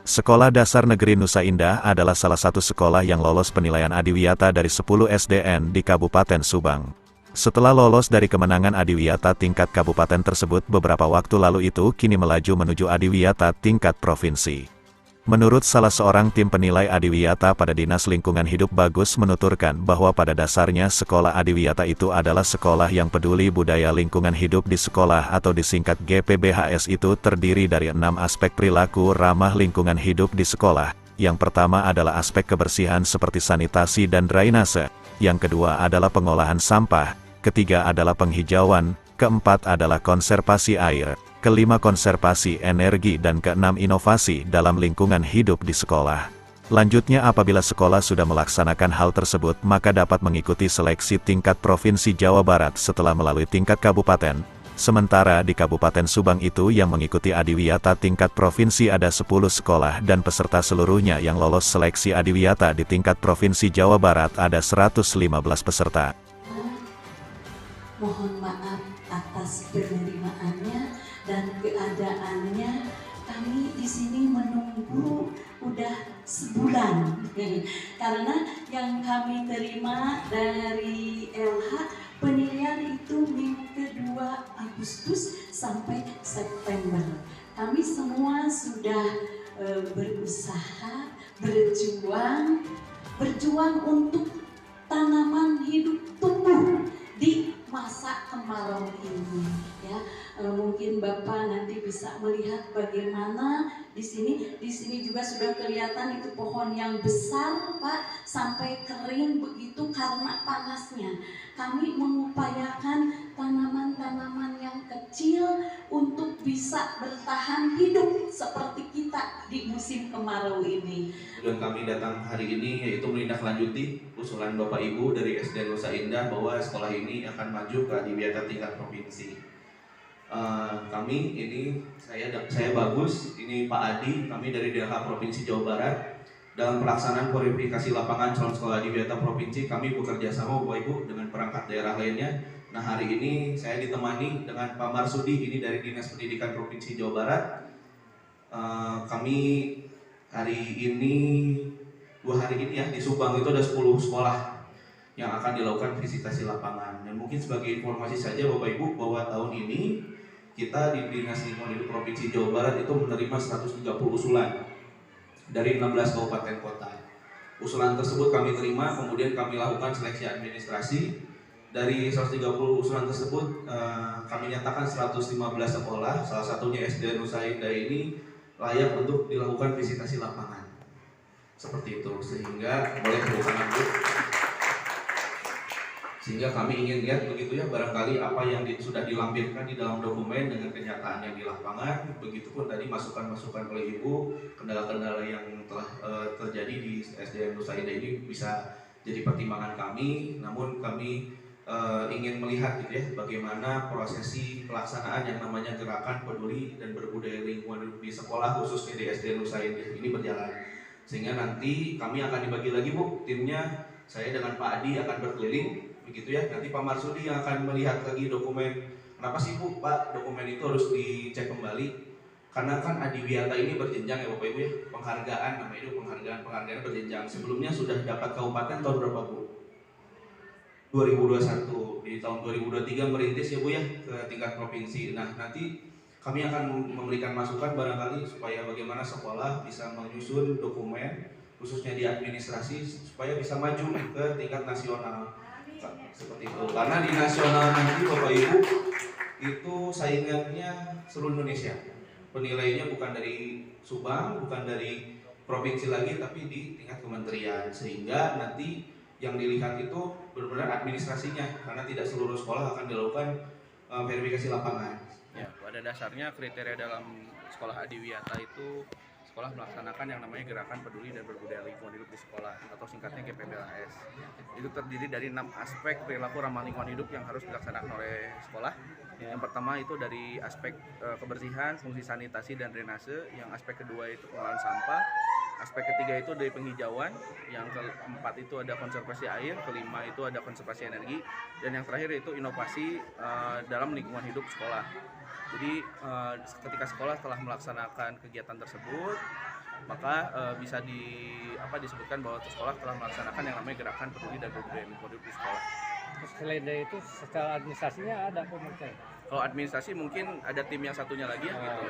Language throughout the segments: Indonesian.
Sekolah Dasar Negeri Nusa Indah adalah salah satu sekolah yang lolos penilaian Adiwiyata dari 10 SDN di Kabupaten Subang. Setelah lolos dari kemenangan Adiwiyata tingkat kabupaten tersebut beberapa waktu lalu itu kini melaju menuju Adiwiyata tingkat provinsi. Menurut salah seorang tim penilai Adiwiyata pada Dinas Lingkungan Hidup Bagus menuturkan bahwa pada dasarnya sekolah Adiwiyata itu adalah sekolah yang peduli budaya lingkungan hidup di sekolah atau disingkat GPBHS itu terdiri dari 6 aspek perilaku ramah lingkungan hidup di sekolah. Yang pertama adalah aspek kebersihan seperti sanitasi dan drainase, yang kedua adalah pengolahan sampah, ketiga adalah penghijauan, keempat adalah konservasi air, kelima konservasi energi dan keenam inovasi dalam lingkungan hidup di sekolah. Lanjutnya apabila sekolah sudah melaksanakan hal tersebut maka dapat mengikuti seleksi tingkat Provinsi Jawa Barat setelah melalui tingkat kabupaten. Sementara di Kabupaten Subang itu yang mengikuti Adiwiyata tingkat provinsi ada 10 sekolah dan peserta seluruhnya yang lolos seleksi Adiwiyata di tingkat Provinsi Jawa Barat ada 115 peserta. Mohon maaf atas penerimaannya dan keadaannya. Kami di sini menunggu udah sebulan karena yang kami terima dari LH penilaian itu minggu kedua Agustus sampai September. Kami semua sudah berusaha, berjuang untuk tanaman hidup tumbuh di masa kemarau ini, ya. Mungkin Bapak nanti bisa melihat bagaimana di sini juga sudah kelihatan itu pohon yang besar, Pak, sampai kering begitu karena panasnya. Kami mengupayakan tanaman-tanaman yang kecil untuk bisa bertahan hidup seperti kita di musim kemarau ini. Tujuan kami datang hari ini yaitu menindaklanjuti usulan Bapak Ibu dari SD Nusa Indah bahwa sekolah ini akan maju ke Adiwiyata tingkat provinsi. Kami ini saya Bagus, ini Pak Adi, kami dari DLH Provinsi Jawa Barat. Dalam pelaksanaan verifikasi lapangan calon sekolah Adiwiyata provinsi, kami bekerja sama Bapak Ibu dengan perangkat daerah lainnya. Nah, hari ini saya ditemani dengan Pak Marsudi, ini dari Dinas Pendidikan Provinsi Jawa Barat. Kami hari ini, 2 hari ini ya, di Subang itu ada 10 sekolah yang akan dilakukan visitasi lapangan. Dan mungkin sebagai informasi saja Bapak Ibu bahwa tahun ini kita di Dinas Lingkungan Hidup Provinsi Jawa Barat itu menerima 130 usulan dari 16 kabupaten kota. Usulan tersebut kami terima, kemudian kami lakukan seleksi administrasi. Dari 130 usulan tersebut kami nyatakan 115 sekolah, salah satunya SD Nusa Indah ini layak untuk dilakukan visitasi lapangan. Seperti itu, sehingga boleh bukan Bu. Sehingga kami ingin lihat begitu ya, barangkali apa yang sudah dilampirkan di dalam dokumen dengan kenyataan yang di lapangan. Begitupun tadi masukan-masukan oleh Ibu, kendala-kendala yang telah terjadi di SDN Nusa Indah ini bisa jadi pertimbangan kami. Namun kami ingin melihat gitu ya, bagaimana prosesi pelaksanaan yang namanya gerakan peduli dan berbudaya lingkungan di sekolah khususnya di SDN Nusa Indah ini berjalan. Sehingga nanti kami akan dibagi lagi Bu, timnya saya dengan Pak Adi akan berkeliling begitu ya. Nanti Pak Marsudi yang akan melihat lagi dokumen. Kenapa sih Bu, Pak, dokumen itu harus dicek kembali? Karena kan Adiwiyata ini berjenjang ya Bapak Ibu ya, penghargaan namanya itu penghargaan berjenjang. Sebelumnya sudah dapat kabupaten tahun berapa Bu? 2021. Di tahun 2023 merintis ya Bu ya ke tingkat provinsi. Nah, nanti kami akan memberikan masukan barangkali supaya bagaimana sekolah bisa menyusun dokumen khususnya di administrasi supaya bisa maju ke tingkat nasional. Seperti itu. Karena di nasional nanti Bapak Ibu itu saingannya seluruh Indonesia. Penilainya bukan dari Subang, bukan dari provinsi lagi, tapi di tingkat kementerian. Sehingga nanti yang dilihat itu benar-benar administrasinya, karena tidak seluruh sekolah akan dilakukan verifikasi lapangan. Ya, pada dasarnya kriteria dalam sekolah Adiwiyata itu sekolah melaksanakan yang namanya Gerakan Peduli dan Berbudaya Lingkungan Hidup di Sekolah atau singkatnya GPBLHS. Itu terdiri dari 6 aspek perilaku ramah lingkungan hidup yang harus dilaksanakan oleh sekolah. Yang pertama itu dari aspek kebersihan, fungsi sanitasi dan drainase. Yang aspek kedua itu pengolahan sampah. Aspek ketiga itu dari penghijauan. Yang keempat itu ada konservasi air. Kelima itu ada konservasi energi. Dan yang terakhir itu inovasi dalam lingkungan hidup sekolah. Jadi ketika sekolah telah melaksanakan kegiatan tersebut, maka bisa disebutkan bahwa sekolah telah melaksanakan yang namanya gerakan peduli dan berbudaya lingkungan hidup di sekolah. Terus selain dari itu secara administrasinya ada pemerintah. Kalau administrasi mungkin ada tim yang satunya lagi gitu.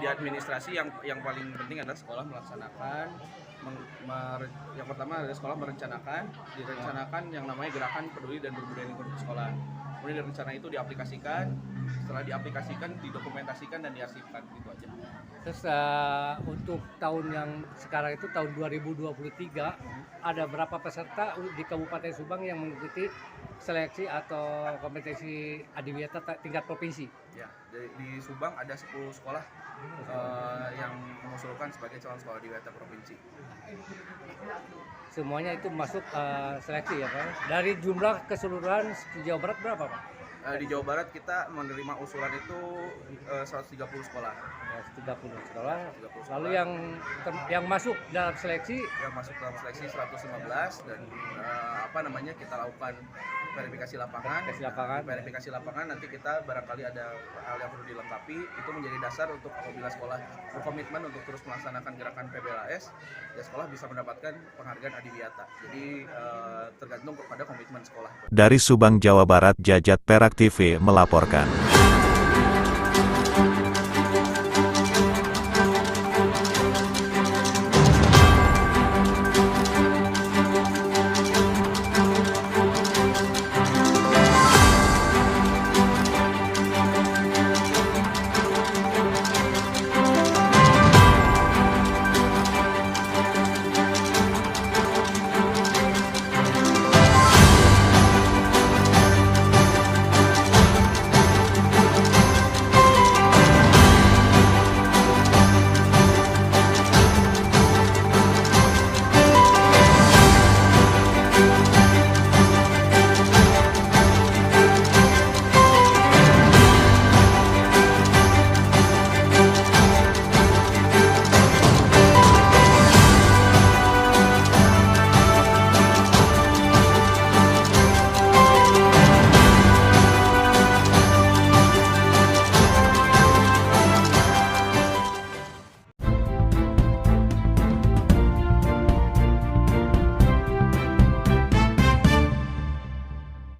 Di administrasi yang paling penting adalah sekolah melaksanakan yang pertama adalah sekolah direncanakan yang namanya gerakan peduli dan berbudaya lingkungan di sekolah. Kemudian rencana itu diaplikasikan, setelah diaplikasikan didokumentasikan dan diarsipkan, gitu aja. Terus untuk tahun yang sekarang itu tahun 2023 ada berapa peserta di Kabupaten Subang yang mengikuti seleksi atau kompetisi Adiwiyata tingkat provinsi? Ya, di Subang ada 10 sekolah yang mengusulkan sebagai calon sekolah Adiwiyata provinsi. Semuanya itu masuk seleksi ya Pak? Dari jumlah keseluruhan di Jawa Barat berapa Pak? Di Jawa Barat kita menerima usulan itu 130 sekolah. 130 sekolah. 130 Lalu sekolah. yang masuk dalam seleksi Yang masuk dalam seleksi 115 dan kita lakukan verifikasi lapangan. Verifikasi lapangan nanti kita barangkali ada hal yang perlu dilengkapi, itu menjadi dasar untuk apabila sekolah berkomitmen untuk terus melaksanakan gerakan PBLAS, ya sekolah bisa mendapatkan penghargaan Adiwiyata. Jadi tergantung kepada komitmen sekolah. Dari Subang, Jawa Barat, Jajat Perak TV melaporkan.